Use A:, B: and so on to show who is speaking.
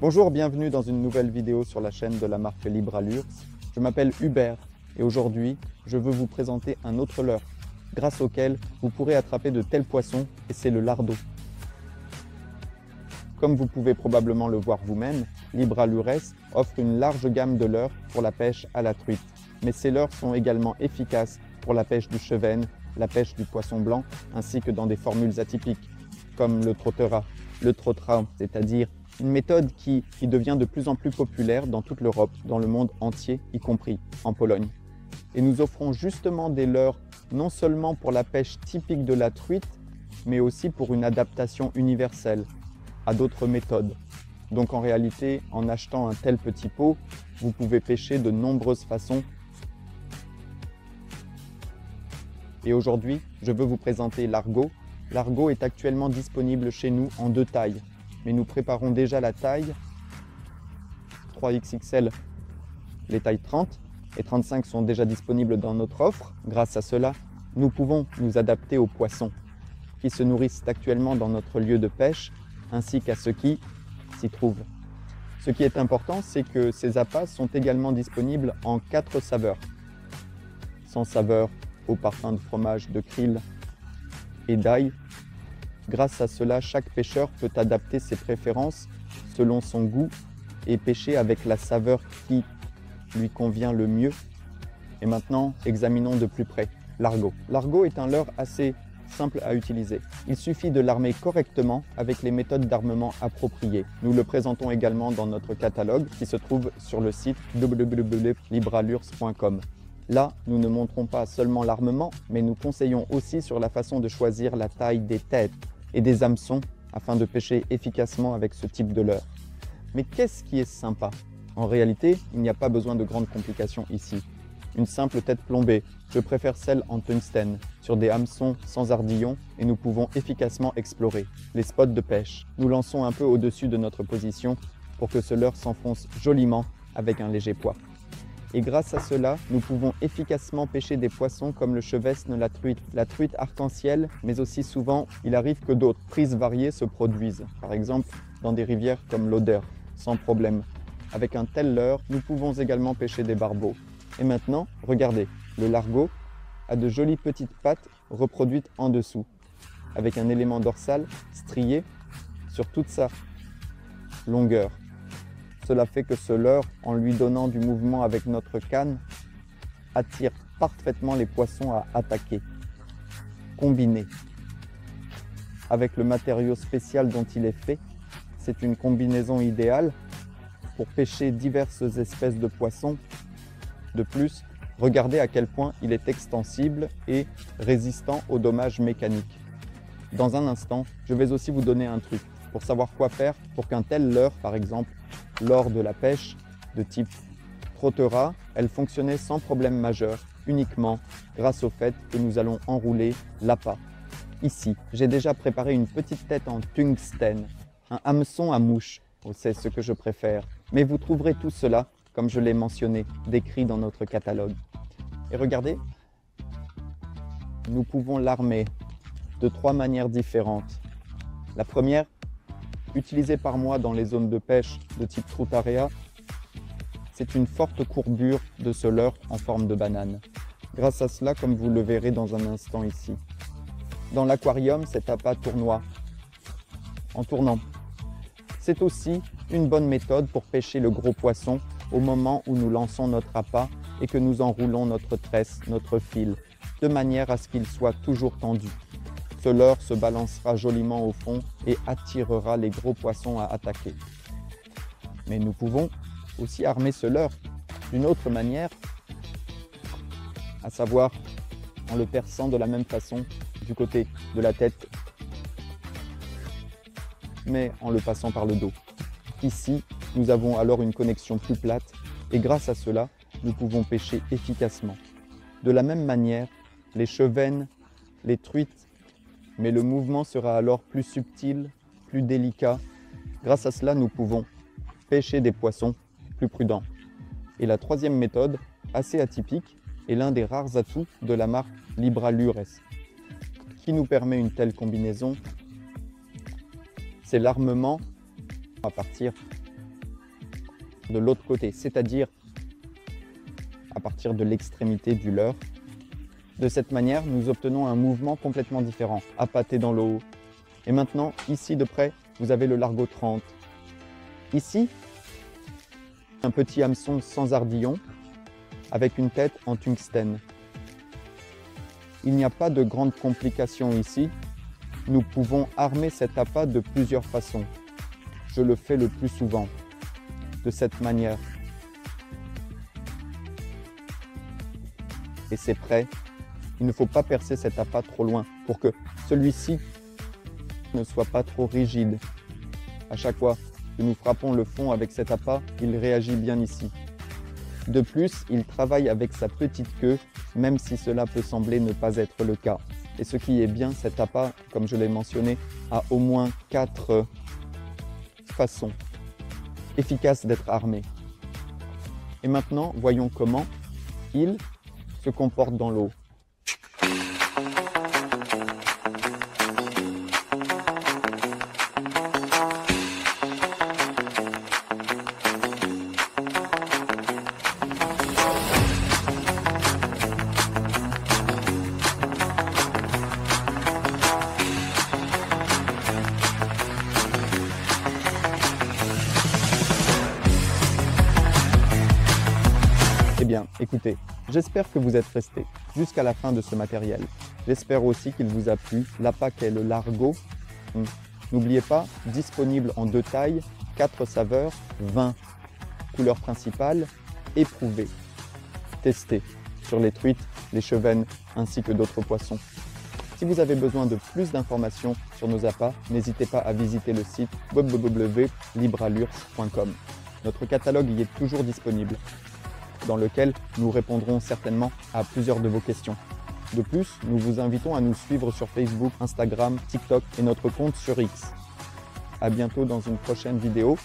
A: Bonjour, bienvenue dans une nouvelle vidéo sur la chaîne de la marque Libre Allure. Je m'appelle Hubert et aujourd'hui, je veux vous présenter un autre leurre grâce auquel vous pourrez attraper de tels poissons et c'est le lardo. Comme vous pouvez probablement le voir vous-même, Libre Allures offre une large gamme de leurres pour la pêche à la truite. Mais ces leurres sont également efficaces pour la pêche du chevesne, la pêche du poisson blanc ainsi que dans des formules atypiques comme le trottera. Le trottera, c'est-à-dire une méthode qui devient de plus en plus populaire dans toute l'Europe, dans le monde entier, y compris en Pologne. Et nous offrons justement des leurres non seulement pour la pêche typique de la truite, mais aussi pour une adaptation universelle à d'autres méthodes. Donc en réalité, en achetant un tel petit pot, vous pouvez pêcher de nombreuses façons. Et aujourd'hui, je veux vous présenter l'Argo. L'Argo est actuellement disponible chez nous en 2 tailles. Mais nous préparons déjà la taille 3XXL. Les tailles 30 et 35 sont déjà disponibles dans notre offre. Grâce à cela, nous pouvons nous adapter aux poissons qui se nourrissent actuellement dans notre lieu de pêche, ainsi qu'à ceux qui s'y trouvent. Ce qui est important, c'est que ces appâts sont également disponibles en 4 saveurs. Sans saveur au parfum de fromage, de krill et d'ail. Grâce à cela, chaque pêcheur peut adapter ses préférences selon son goût et pêcher avec la saveur qui lui convient le mieux. Et maintenant, examinons de plus près l'Argo. L'Argo est un leurre assez simple à utiliser. Il suffit de l'armer correctement avec les méthodes d'armement appropriées. Nous le présentons également dans notre catalogue qui se trouve sur le site www.libreallures.com. Là, nous ne montrons pas seulement l'armement, mais nous conseillons aussi sur la façon de choisir la taille des têtes et des hameçons afin de pêcher efficacement avec ce type de leurre. Mais qu'est-ce qui est sympa? En réalité, il n'y a pas besoin de grandes complications ici. Une simple tête plombée, je préfère celle en tungstène, sur des hameçons sans ardillon et nous pouvons efficacement explorer les spots de pêche. Nous lançons un peu au-dessus de notre position pour que ce leurre s'enfonce joliment avec un léger poids. Et grâce à cela, nous pouvons efficacement pêcher des poissons comme le chevesne, la truite arc-en-ciel, mais aussi souvent, il arrive que d'autres prises variées se produisent, par exemple dans des rivières comme l'Oder, sans problème. Avec un tel leurre, nous pouvons également pêcher des barbeaux. Et maintenant, regardez, le largo a de jolies petites pattes reproduites en dessous, avec un élément dorsal strié sur toute sa longueur. Cela fait que ce leurre, en lui donnant du mouvement avec notre canne, attire parfaitement les poissons à attaquer. Combiné. Avec le matériau spécial dont il est fait, c'est une combinaison idéale pour pêcher diverses espèces de poissons. De plus, regardez à quel point il est extensible et résistant aux dommages mécaniques. Dans un instant, je vais aussi vous donner un truc pour savoir quoi faire pour qu'un tel leurre, par exemple, lors de la pêche de type trottera, elle fonctionnait sans problème majeur, uniquement grâce au fait que nous allons enrouler l'appât. Ici, j'ai déjà préparé une petite tête en tungstène, un hameçon à mouche, c'est ce que je préfère. Mais vous trouverez tout cela, comme je l'ai mentionné, décrit dans notre catalogue. Et regardez, nous pouvons l'armer de 3 manières différentes. La première, utilisée par moi dans les zones de pêche de type troutarea, c'est une forte courbure de ce leurre en forme de banane. Grâce à cela, comme vous le verrez dans un instant ici. Dans l'aquarium, cet appât tournoie en tournant. C'est aussi une bonne méthode pour pêcher le gros poisson au moment où nous lançons notre appât et que nous enroulons notre tresse, notre fil, de manière à ce qu'il soit toujours tendu. Ce leurre se balancera joliment au fond et attirera les gros poissons à attaquer. Mais nous pouvons aussi armer ce leurre d'une autre manière, à savoir en le perçant de la même façon du côté de la tête, mais en le passant par le dos. Ici, nous avons alors une connexion plus plate et grâce à cela, nous pouvons pêcher efficacement. De la même manière, les chevesnes, les truites, mais le mouvement sera alors plus subtil, plus délicat. Grâce à cela, nous pouvons pêcher des poissons plus prudents. Et la troisième méthode, assez atypique, est l'un des rares atouts de la marque Libre Allures. qui nous permet une telle combinaison? C'est l'armement à partir de l'autre côté, c'est-à-dire à partir de l'extrémité du leurre. De cette manière, nous obtenons un mouvement complètement différent, appâté dans l'eau. Et maintenant, ici de près, vous avez le Largo 30. Ici, un petit hameçon sans ardillon avec une tête en tungstène. Il n'y a pas de grandes complications ici. Nous pouvons armer cet appât de plusieurs façons. Je le fais le plus souvent, de cette manière. Et c'est prêt. Il ne faut pas percer cet appât trop loin pour que celui-ci ne soit pas trop rigide. À chaque fois que nous frappons le fond avec cet appât, il réagit bien ici. De plus, il travaille avec sa petite queue, même si cela peut sembler ne pas être le cas. Et ce qui est bien, cet appât, comme je l'ai mentionné, a au moins 4 façons efficaces d'être armé. Et maintenant, voyons comment il se comporte dans l'eau. Eh bien, écoutez, j'espère que vous êtes restés jusqu'à la fin de ce matériel. J'espère aussi qu'il vous a plu. L'appât qu'est le Largo. N'oubliez pas, disponible en 2 tailles, 4 saveurs, 20 couleurs principales, éprouvées, testées sur les truites, les chevennes ainsi que d'autres poissons. Si vous avez besoin de plus d'informations sur nos appâts, n'hésitez pas à visiter le site www.libralurs.com. Notre catalogue y est toujours disponible, dans lequel nous répondrons certainement à plusieurs de vos questions. De plus, nous vous invitons à nous suivre sur Facebook, Instagram, TikTok et notre compte sur X. À bientôt dans une prochaine vidéo